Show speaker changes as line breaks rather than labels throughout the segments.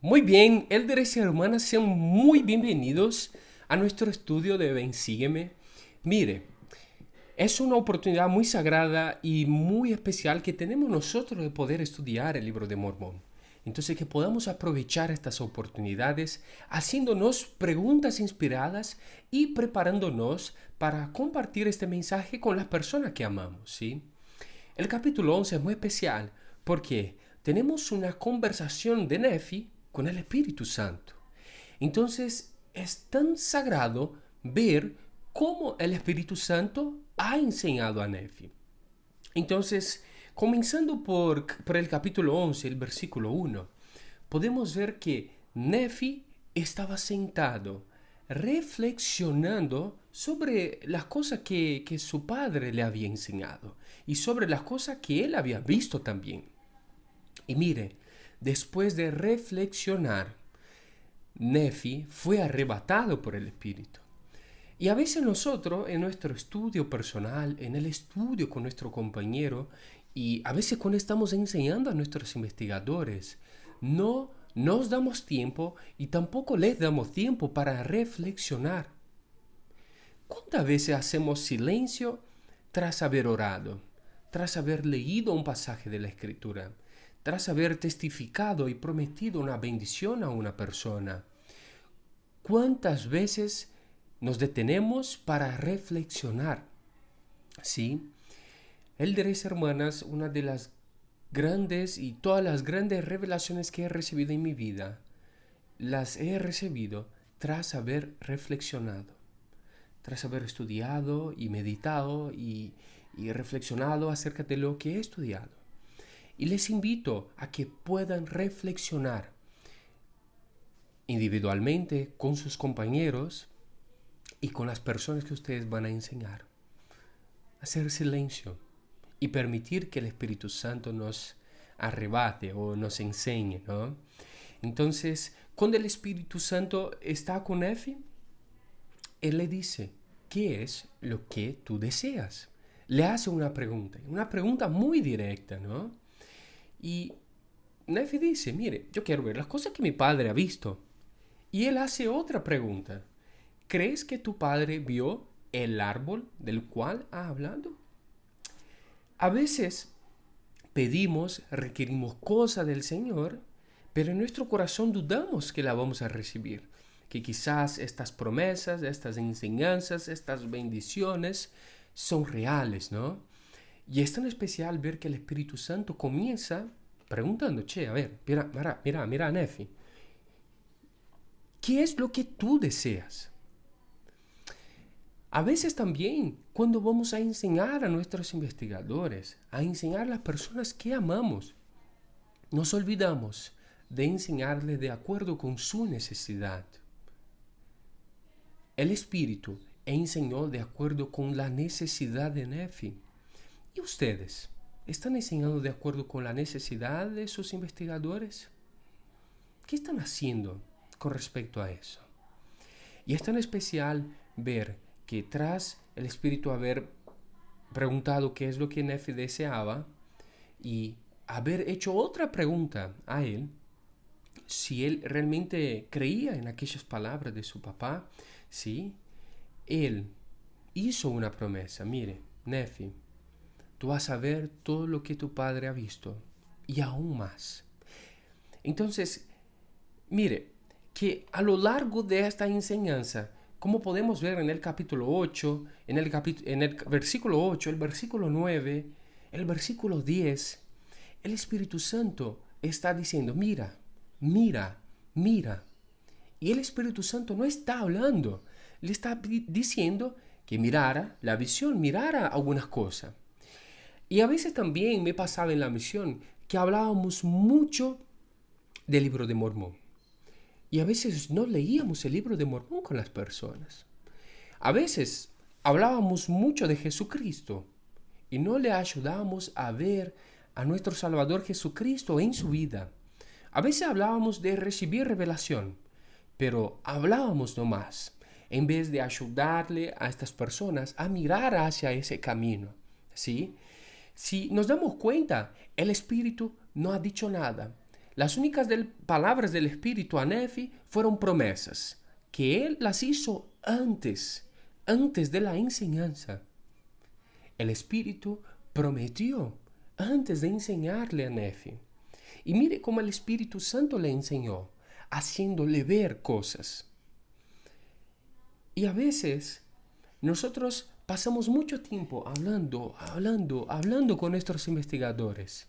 Muy bien, Elders y hermanas, sean muy bienvenidos a nuestro estudio de Ven, Sígueme. Mire, es una oportunidad muy sagrada y muy especial que tenemos nosotros de poder estudiar el libro de Mormón. Entonces, que podamos aprovechar estas oportunidades haciéndonos preguntas inspiradas y preparándonos para compartir este mensaje con las personas que amamos, ¿sí? El capítulo 11 es muy especial porque tenemos una conversación de Nefi con el Espíritu Santo. Entonces es tan sagrado ver cómo el Espíritu Santo ha enseñado a Nefi. Entonces, comenzando por el capítulo 11, el versículo 1, podemos ver que Nefi estaba sentado reflexionando sobre las cosas que su padre le había enseñado y sobre las cosas que él había visto también. Y mire, después de reflexionar, Nefi fue arrebatado por el Espíritu. Y a veces nosotros en nuestro estudio personal, en el estudio con nuestro compañero, y a veces cuando estamos enseñando a nuestros investigadores, no nos damos tiempo y tampoco les damos tiempo para reflexionar. ¿Cuántas veces hacemos silencio tras haber orado, tras haber leído un pasaje de la Escritura, tras haber testificado y prometido una bendición a una persona? ¿Cuántas veces nos detenemos para reflexionar? Sí, Eldres hermanas, una de las grandes y todas las grandes revelaciones que he recibido en mi vida, las he recibido tras haber reflexionado, tras haber estudiado y meditado y reflexionado acerca de lo que he estudiado. Y les invito a que puedan reflexionar individualmente con sus compañeros y con las personas que ustedes van a enseñar. Hacer silencio y permitir que el Espíritu Santo nos arrebate o nos enseñe, ¿no? Entonces, cuando el Espíritu Santo está con Nefi, Él le dice, ¿qué es lo que tú deseas? Le hace una pregunta muy directa, ¿no? Y Nefi dice, mire, yo quiero ver las cosas que mi padre ha visto. Y él hace otra pregunta. ¿Crees que tu padre vio el árbol del cual ha hablado? A veces pedimos, requerimos cosas del Señor, pero en nuestro corazón dudamos que la vamos a recibir. Que quizás estas promesas, estas enseñanzas, estas bendiciones son reales, ¿no? Y es tan especial ver que el Espíritu Santo comienza preguntando, che, a ver, mira, Nefi, ¿qué es lo que tú deseas? A veces también, cuando vamos a enseñar a nuestros investigadores, a enseñar a las personas que amamos, nos olvidamos de enseñarles de acuerdo con su necesidad. El Espíritu enseñó de acuerdo con la necesidad de Nefi. ¿Y ustedes? ¿Están enseñando de acuerdo con la necesidad de sus investigadores? ¿Qué están haciendo con respecto a eso? Y es tan especial ver que tras el Espíritu haber preguntado qué es lo que Nefi deseaba y haber hecho otra pregunta a él, si él realmente creía en aquellas palabras de su papá, ¿sí? Él hizo una promesa, mire, Nefi, tú vas a ver todo lo que tu padre ha visto y aún más. Entonces, mire, que a lo largo de esta enseñanza, como podemos ver en el capítulo 8, en el versículo 8, el versículo 9, el versículo 10, el Espíritu Santo está diciendo, mira, mira, mira. Y el Espíritu Santo no está hablando, le está diciendo que mirara la visión, mirara algunas cosas. Y a veces también me pasaba en la misión que hablábamos mucho del libro de Mormón. Y a veces no leíamos el libro de Mormón con las personas. A veces hablábamos mucho de Jesucristo y no le ayudábamos a ver a nuestro Salvador Jesucristo en su vida. A veces hablábamos de recibir revelación, pero hablábamos nomás, en vez de ayudarle a estas personas a mirar hacia ese camino. ¿Sí? Si nos damos cuenta, el Espíritu no ha dicho nada. Las únicas palabras del Espíritu a Nefi fueron promesas, que él las hizo antes de la enseñanza. El Espíritu prometió antes de enseñarle a Nefi. Y mire cómo el Espíritu Santo le enseñó, haciéndole ver cosas. Y a veces nosotros pasamos mucho tiempo hablando con nuestros investigadores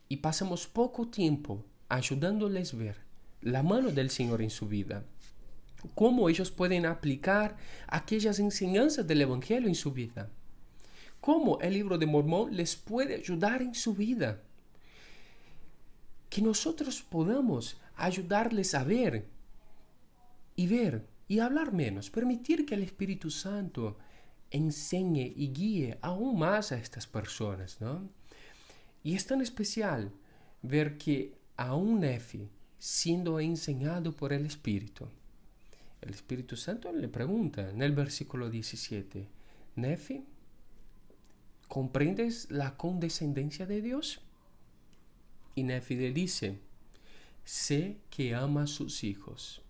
y pasamos poco tiempo ayudándoles a ver la mano del Señor en su vida, cómo ellos pueden aplicar aquellas enseñanzas del Evangelio en su vida, cómo el libro de Mormón les puede ayudar en su vida. Que nosotros podamos ayudarles a ver y hablar menos, permitir que el Espíritu Santo enseñe y guíe aún más a estas personas, ¿no? Y es tan especial ver que aún Nefi, siendo enseñado por el Espíritu Santo le pregunta en el versículo 17, Nefi, ¿comprendes la condescendencia de Dios? Y Nefi le dice, sé que ama a sus hijos,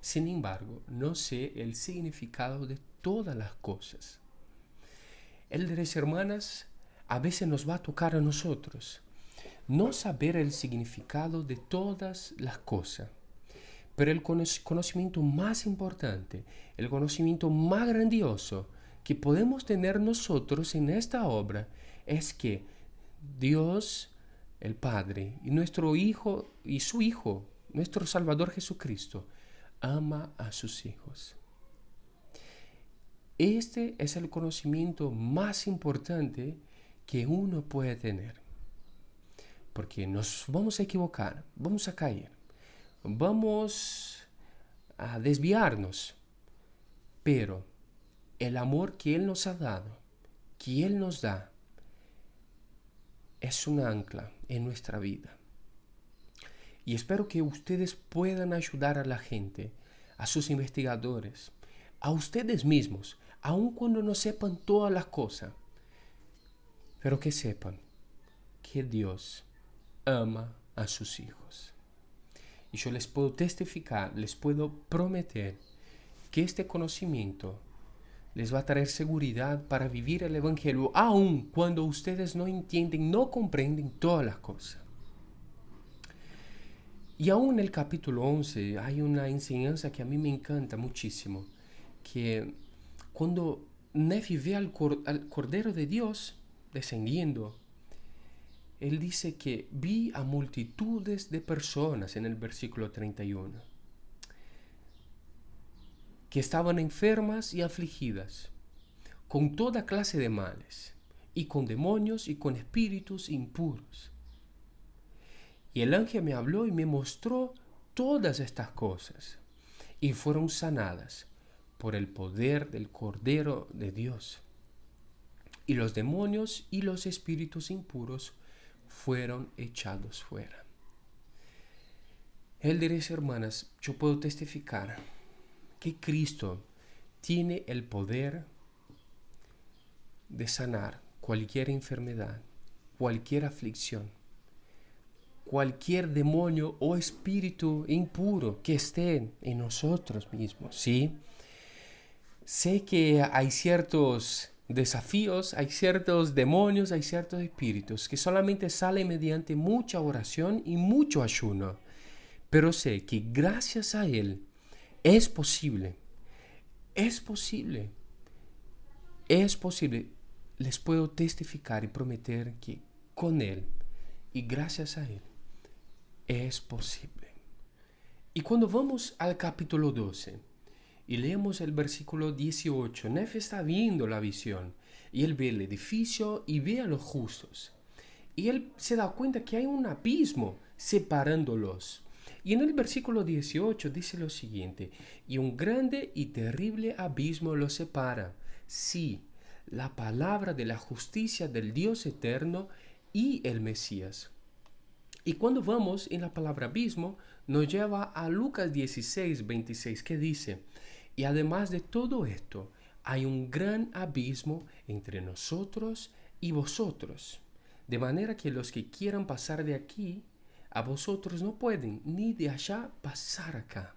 sin embargo, no sé el significado de todas las cosas. Hermanas, a veces nos va a tocar a nosotros no saber el significado de todas las cosas. Pero el conocimiento más importante, el conocimiento más grandioso que podemos tener nosotros en esta obra es que Dios, el Padre, y nuestro Hijo, y su Hijo, nuestro Salvador Jesucristo, ama a sus hijos. Este es el conocimiento más importante que uno puede tener. Porque nos vamos a equivocar, vamos a caer, vamos a desviarnos. Pero el amor que Él nos ha dado, que Él nos da, es un ancla en nuestra vida. Y espero que ustedes puedan ayudar a la gente, a sus investigadores, a ustedes mismos, aun cuando no sepan todas las cosas, pero que sepan que Dios ama a sus hijos. Y yo les puedo testificar, les puedo prometer que este conocimiento les va a traer seguridad para vivir el Evangelio, aun cuando ustedes no entienden, no comprenden todas las cosas. Y aún en el capítulo 11 hay una enseñanza que a mí me encanta muchísimo, que cuando Nefi ve al Cordero de Dios descendiendo, él dice que vi a multitudes de personas en el versículo 31, que estaban enfermas y afligidas, con toda clase de males, y con demonios y con espíritus impuros. Y el ángel me habló y me mostró todas estas cosas, y fueron sanadas por el poder del Cordero de Dios. Y los demonios y los espíritus impuros fueron echados fuera. Hermanas, yo puedo testificar que Cristo tiene el poder de sanar cualquier enfermedad, cualquier aflicción, cualquier demonio o espíritu impuro que esté en nosotros mismos, ¿sí? Sé que hay ciertos desafíos, hay ciertos demonios, hay ciertos espíritus que solamente salen mediante mucha oración y mucho ayuno, pero sé que gracias a Él es posible. Les puedo testificar y prometer que con Él y gracias a Él es posible. Y cuando vamos al capítulo 12 y leemos el versículo 18, Nefi está viendo la visión y él ve el edificio y ve a los justos. Y él se da cuenta que hay un abismo separándolos. Y en el versículo 18 dice lo siguiente: y un grande y terrible abismo los separa. Sí, la palabra de la justicia del Dios eterno y el Mesías. Y cuando vamos en la palabra abismo, nos lleva a Lucas 16, 26, que dice: y además de todo esto, hay un gran abismo entre nosotros y vosotros, de manera que los que quieran pasar de aquí a vosotros no pueden ni de allá pasar acá.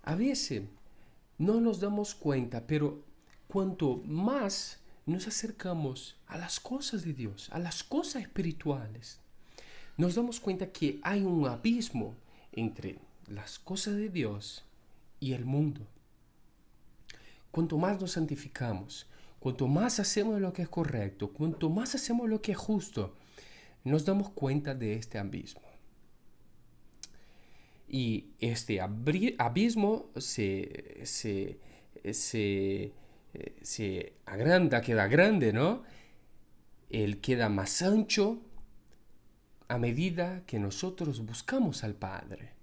A veces no nos damos cuenta, pero cuanto más nos acercamos a las cosas de Dios, a las cosas espirituales, nos damos cuenta que hay un abismo entre las cosas de Dios y el mundo. Cuanto más nos santificamos, cuanto más hacemos lo que es correcto, cuanto más hacemos lo que es justo, nos damos cuenta de este abismo. Y este abismo se agranda, queda grande, ¿no? Él queda más ancho a medida que nosotros buscamos al Padre.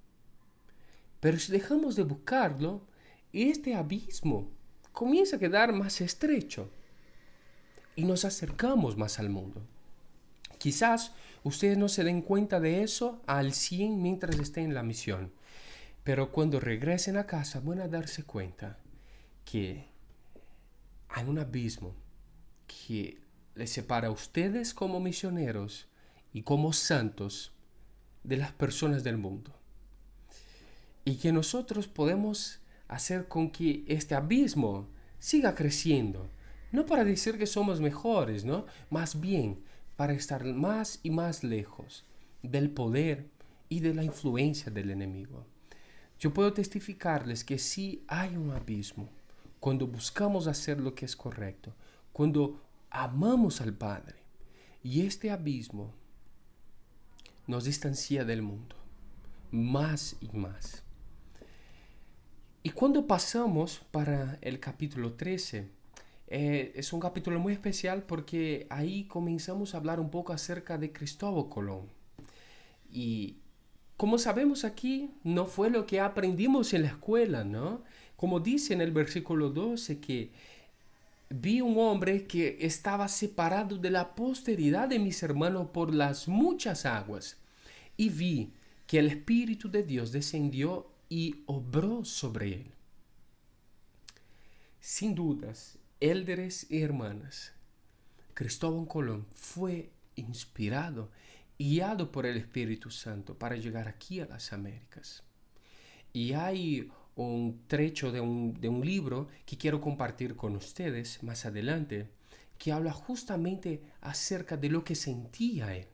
Pero si dejamos de buscarlo, este abismo comienza a quedar más estrecho y nos acercamos más al mundo. Quizás ustedes no se den cuenta de eso al 100 mientras estén en la misión, pero cuando regresen a casa van a darse cuenta que hay un abismo que les separa a ustedes como misioneros y como santos de las personas del mundo. Y que nosotros podemos hacer con que este abismo siga creciendo. No para decir que somos mejores, ¿no? Más bien para estar más y más lejos del poder y de la influencia del enemigo. Yo puedo testificarles que sí hay un abismo cuando buscamos hacer lo que es correcto, cuando amamos al Padre. Y este abismo nos distancia del mundo, más y más. Y cuando pasamos para el capítulo 13, es un capítulo muy especial porque ahí comenzamos a hablar un poco acerca de Cristóbal Colón. Y como sabemos aquí, no fue lo que aprendimos en la escuela, ¿no? Como dice en el versículo 12 que vi un hombre que estaba separado de la posteridad de mis hermanos por las muchas aguas. Y vi que el Espíritu de Dios descendió y obró sobre él. Sin dudas, élderes y hermanas, Cristóbal Colón fue inspirado, guiado por el Espíritu Santo para llegar aquí a las Américas. Y hay un trecho de un libro que quiero compartir con ustedes más adelante, que habla justamente acerca de lo que sentía él.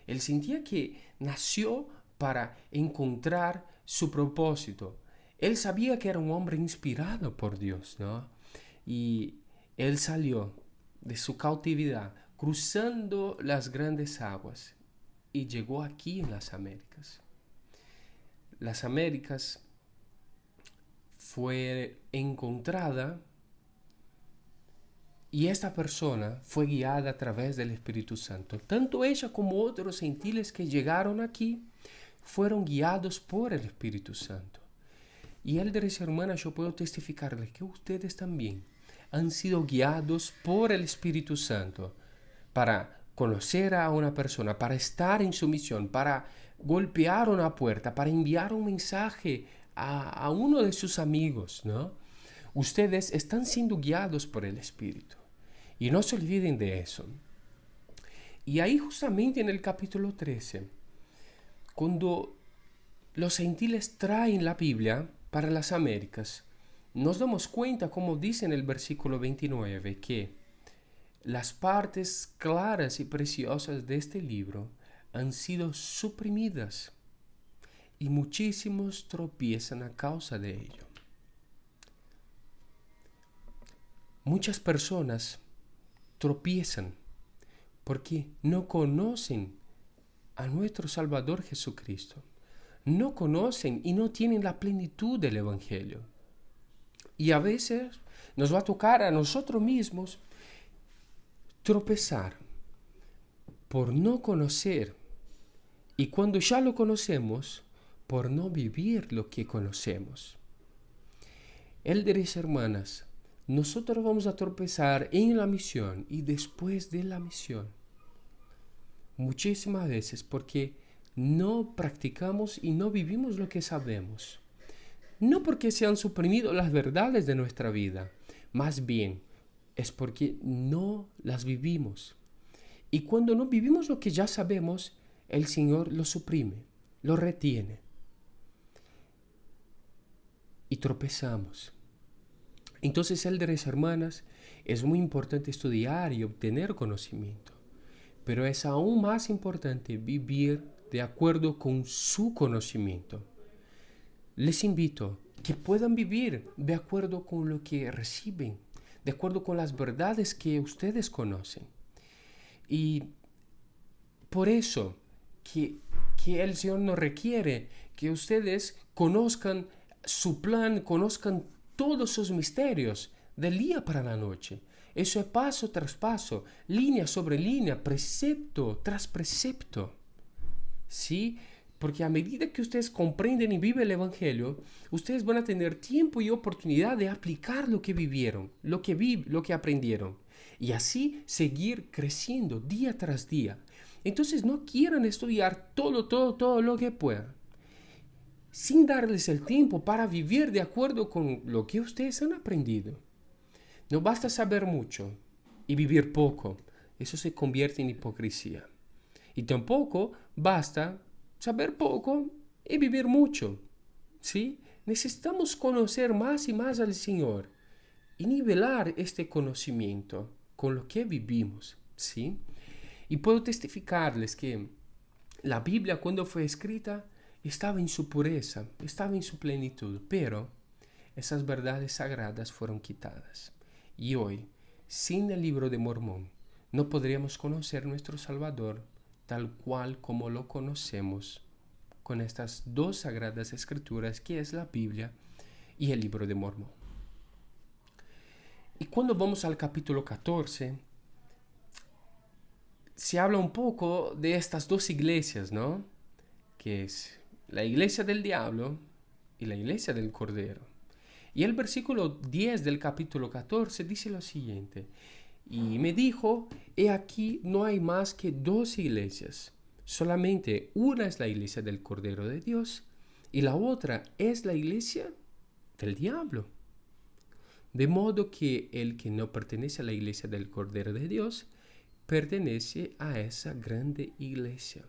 Él sentía que nació para encontrar su propósito. Él sabía que era un hombre inspirado por Dios, ¿no? Y él salió de su cautividad cruzando las grandes aguas y llegó aquí en las Américas. Las Américas fue encontrada y esta persona fue guiada a través del Espíritu Santo. Tanto ella como otros gentiles que llegaron aquí fueron guiados por el Espíritu Santo. Y élderes y hermanas, yo puedo testificarles que ustedes también han sido guiados por el Espíritu Santo para conocer a una persona, para estar en su misión, para golpear una puerta, para enviar un mensaje a uno de sus amigos, ¿no? Ustedes están siendo guiados por el Espíritu. Y no se olviden de eso. Y ahí justamente en el capítulo 13, cuando los gentiles traen la Biblia para las Américas, nos damos cuenta, como dice en el versículo 29, que las partes claras y preciosas de este libro han sido suprimidas y muchísimos tropiezan a causa de ello. Muchas personas tropiezan porque no conocen a nuestro Salvador Jesucristo. No conocen y no tienen la plenitud del Evangelio. Y a veces nos va a tocar a nosotros mismos tropezar por no conocer. Y cuando ya lo conocemos, por no vivir lo que conocemos. Élderes hermanas, nosotros vamos a tropezar en la misión y después de la misión. Muchísimas veces porque no practicamos y no vivimos lo que sabemos. No porque se han suprimido las verdades de nuestra vida, más bien es porque no las vivimos. Y cuando no vivimos lo que ya sabemos, el Señor lo suprime, lo retiene. Y tropezamos. Entonces, elders, hermanas, es muy importante estudiar y obtener conocimiento. Pero es aún más importante vivir de acuerdo con su conocimiento. Les invito a que puedan vivir de acuerdo con lo que reciben, de acuerdo con las verdades que ustedes conocen. Y por eso que el Señor nos requiere que ustedes conozcan su plan, conozcan todos sus misterios del día para la noche. Eso es paso tras paso, línea sobre línea, precepto tras precepto. ¿Sí? Porque a medida que ustedes comprenden y viven el Evangelio, ustedes van a tener tiempo y oportunidad de aplicar lo que vivieron, lo que aprendieron. Y así seguir creciendo día tras día. Entonces no quieran estudiar todo lo que puedan, sin darles el tiempo para vivir de acuerdo con lo que ustedes han aprendido. No basta saber mucho y vivir poco. Eso se convierte en hipocresía. Y tampoco basta saber poco y vivir mucho. ¿Sí? Necesitamos conocer más y más al Señor y nivelar este conocimiento con lo que vivimos. ¿Sí? Y puedo testificarles que la Biblia, cuando fue escrita, estaba en su pureza, estaba en su plenitud, pero esas verdades sagradas fueron quitadas. Y hoy, sin el libro de Mormón, no podríamos conocer nuestro Salvador tal cual como lo conocemos con estas dos sagradas escrituras, que es la Biblia y el libro de Mormón. Y cuando vamos al capítulo 14, se habla un poco de estas dos iglesias, ¿no? Que es la iglesia del diablo y la iglesia del Cordero. Y el versículo 10 del capítulo 14 dice lo siguiente: y me dijo, he aquí no hay más que dos iglesias, solamente una es la iglesia del Cordero de Dios y la otra es la iglesia del diablo. De modo que el que no pertenece a la iglesia del Cordero de Dios pertenece a esa grande iglesia.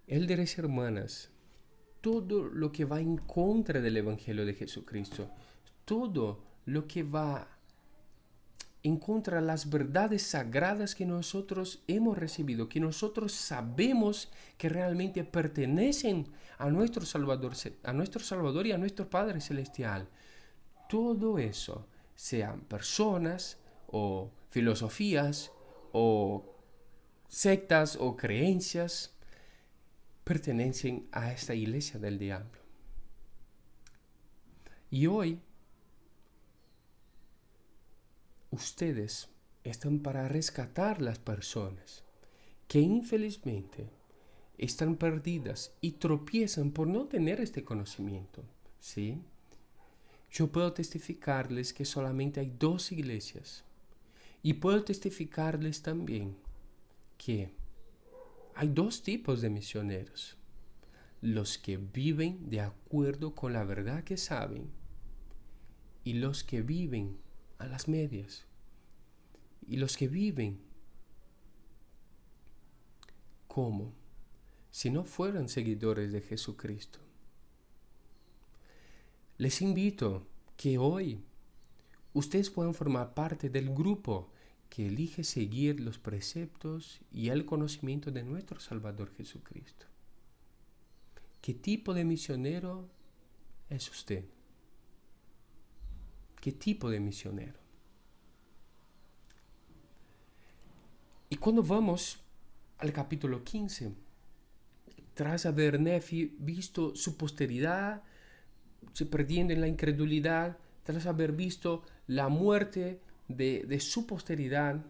Elders, hermanas, todo lo que va en contra del Evangelio de Jesucristo, todo lo que va en contra de las verdades sagradas que nosotros hemos recibido, que nosotros sabemos que realmente pertenecen a nuestro Salvador y a nuestro Padre Celestial. Todo eso, sean personas o filosofías o sectas o creencias, pertenecen a esta iglesia del diablo. Y hoy, ustedes están para rescatar las personas que infelizmente están perdidas y tropiezan por no tener este conocimiento, ¿sí? Yo puedo testificarles que solamente hay dos iglesias y puedo testificarles también que hay dos tipos de misioneros: los que viven de acuerdo con la verdad que saben y los que viven a las medias, y los que viven como si no fueran seguidores de Jesucristo. Les invito que hoy ustedes puedan formar parte del grupo que elige seguir los preceptos y el conocimiento de nuestro Salvador Jesucristo. ¿Qué tipo de misionero es usted? ¿Qué tipo de misionero? Y cuando vamos al capítulo 15, tras haber Nefi visto su posteridad se perdiendo en la incredulidad, tras haber visto la muerte de su posteridad,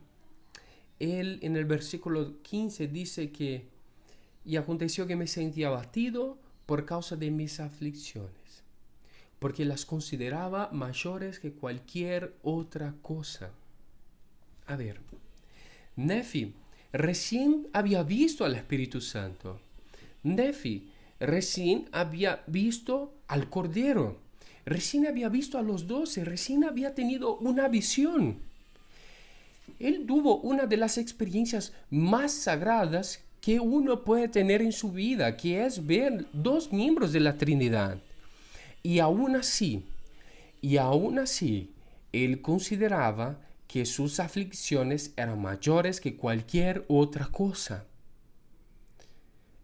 él en el versículo 15 dice que y aconteció que me sentí abatido por causa de mis aflicciones, porque las consideraba mayores que cualquier otra cosa. A ver, Nefi recién había visto al Espíritu Santo. Nefi recién había visto al Cordero. Recién había visto a los 12. Recién había tenido una visión. él tuvo una de las experiencias más sagradas que uno puede tener en su vida, que es ver dos miembros de la Trinidad. Y aún así, él consideraba que sus aflicciones eran mayores que cualquier otra cosa.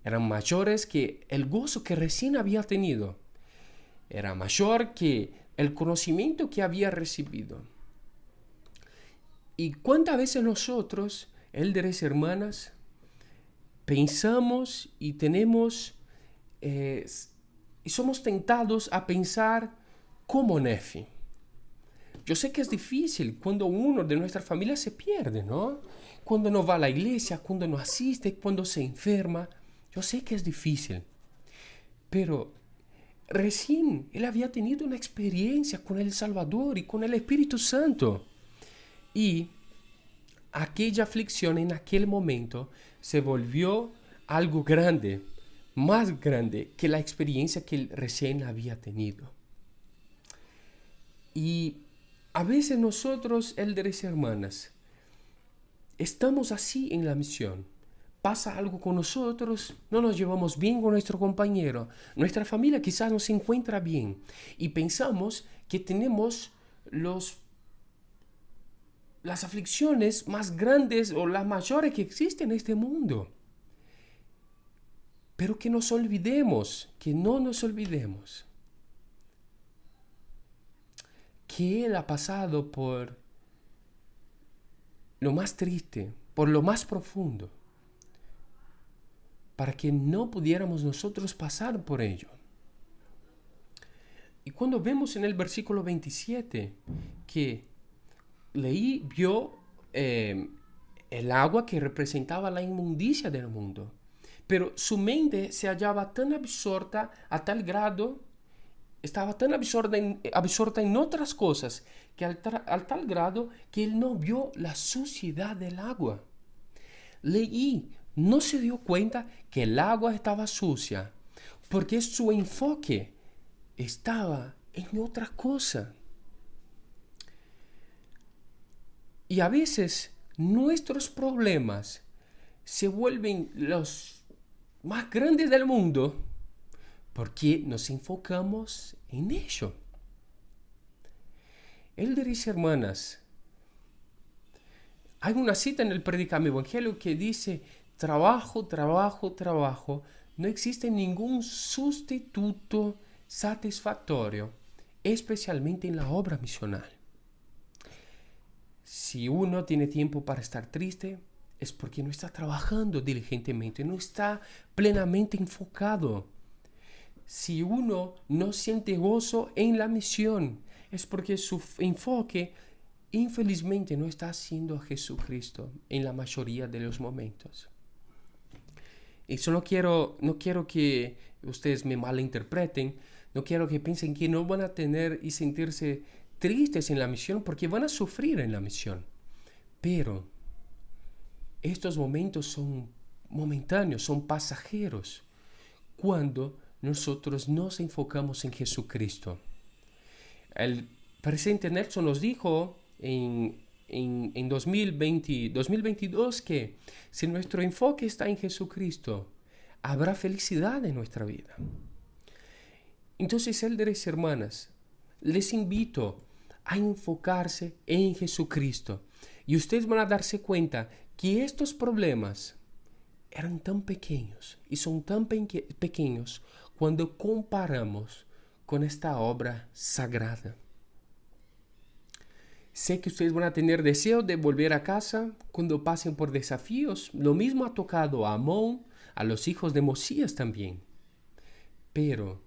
Eran mayores que el gozo que recién había tenido. Era mayor que el conocimiento que había recibido. ¿Y cuántas veces nosotros, élderes hermanas, pensamos y tenemos y somos tentados a pensar como Nefi? Yo sé que es difícil cuando uno de nuestra familia se pierde, ¿no? Cuando no va a la iglesia, cuando no asiste, cuando se enferma. Yo sé que es difícil. Pero recién él había tenido una experiencia con el Salvador y con el Espíritu Santo. Y aquella aflicción en aquel momento se volvió algo grande, más grande que la experiencia que él recién había tenido. Y a veces nosotros, élderes y hermanas, estamos así en la misión. Pasa algo con nosotros, no nos llevamos bien con nuestro compañero, nuestra familia quizás no se encuentra bien y pensamos que tenemos las aflicciones más grandes o las mayores que existen en este mundo. Pero que no nos olvidemos que Él ha pasado por lo más triste, por lo más profundo, para que no pudiéramos nosotros pasar por ello. Y cuando vemos en el versículo 27 que vio el agua que representaba la inmundicia del mundo, pero su mente se hallaba tan absorta a tal grado, estaba tan absorta en otras cosas, que al tal grado que él no vio la suciedad del agua. Leí, no se dio cuenta que el agua estaba sucia, porque su enfoque estaba en otra cosa. Y a veces nuestros problemas se vuelven los más grandes del mundo porque nos enfocamos en ello. Élderes y hermanas, hay una cita en el Predicame Evangelio que dice: trabajo, trabajo, trabajo. No existe ningún sustituto satisfactorio, especialmente en la obra misional. Si uno tiene tiempo para estar triste, es porque no está trabajando diligentemente, no está plenamente enfocado. Si uno no siente gozo en la misión, es porque su enfoque infelizmente no está haciendo a Jesucristo en la mayoría de los momentos. Eso no quiero que ustedes me malinterpreten, no quiero que piensen que no van a tener y sentirse tristes en la misión, porque van a sufrir en la misión. Pero estos momentos son momentáneos, son pasajeros, cuando nosotros nos enfocamos en Jesucristo. El presidente Nelson nos dijo en 2022 que si nuestro enfoque está en Jesucristo, habrá felicidad en nuestra vida. Entonces, élderes y hermanas, les invito a enfocarse en Jesucristo. Y ustedes van a darse cuenta que estos problemas eran tan pequeños y son tan pequeños cuando comparamos con esta obra sagrada. Sé que ustedes van a tener deseo de volver a casa cuando pasen por desafíos. Lo mismo ha tocado a Amón, a los hijos de Mosías también. Pero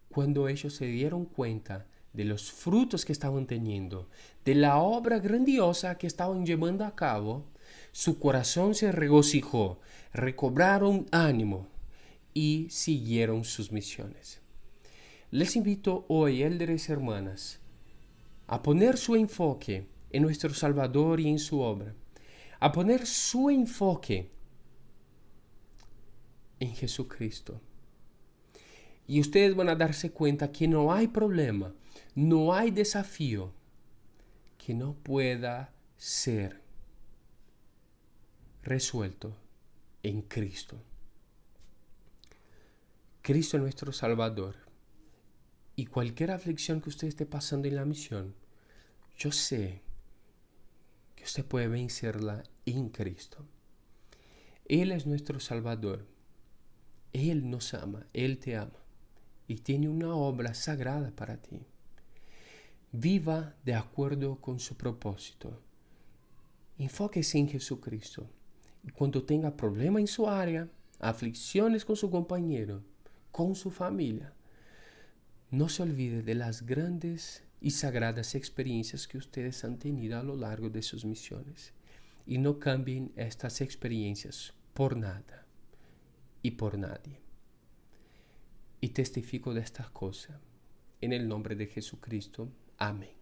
cuando ellos se dieron cuenta de los frutos que estaban teniendo, de la obra grandiosa que estaban llevando a cabo, su corazón se regocijó, recobraron ánimo y siguieron sus misiones. Les invito hoy, élderes y hermanas, a poner su enfoque en nuestro Salvador y en su obra, a poner su enfoque en Jesucristo. Y ustedes van a darse cuenta que no hay problema, no hay desafío que no pueda ser resuelto en Cristo. Cristo es nuestro Salvador. Y cualquier aflicción que usted esté pasando en la misión, yo sé que usted puede vencerla en Cristo. Él es nuestro Salvador. Él nos ama, Él te ama y tiene una obra sagrada para ti. Viva de acuerdo con su propósito. Enfóquese en Jesucristo. Y cuando tenga problemas en su área, aflicciones con su compañero, con su familia, no se olvide de las grandes y sagradas experiencias que ustedes han tenido a lo largo de sus misiones. Y no cambien estas experiencias por nada y por nadie. Y testifico de estas cosas. En el nombre de Jesucristo. Amén.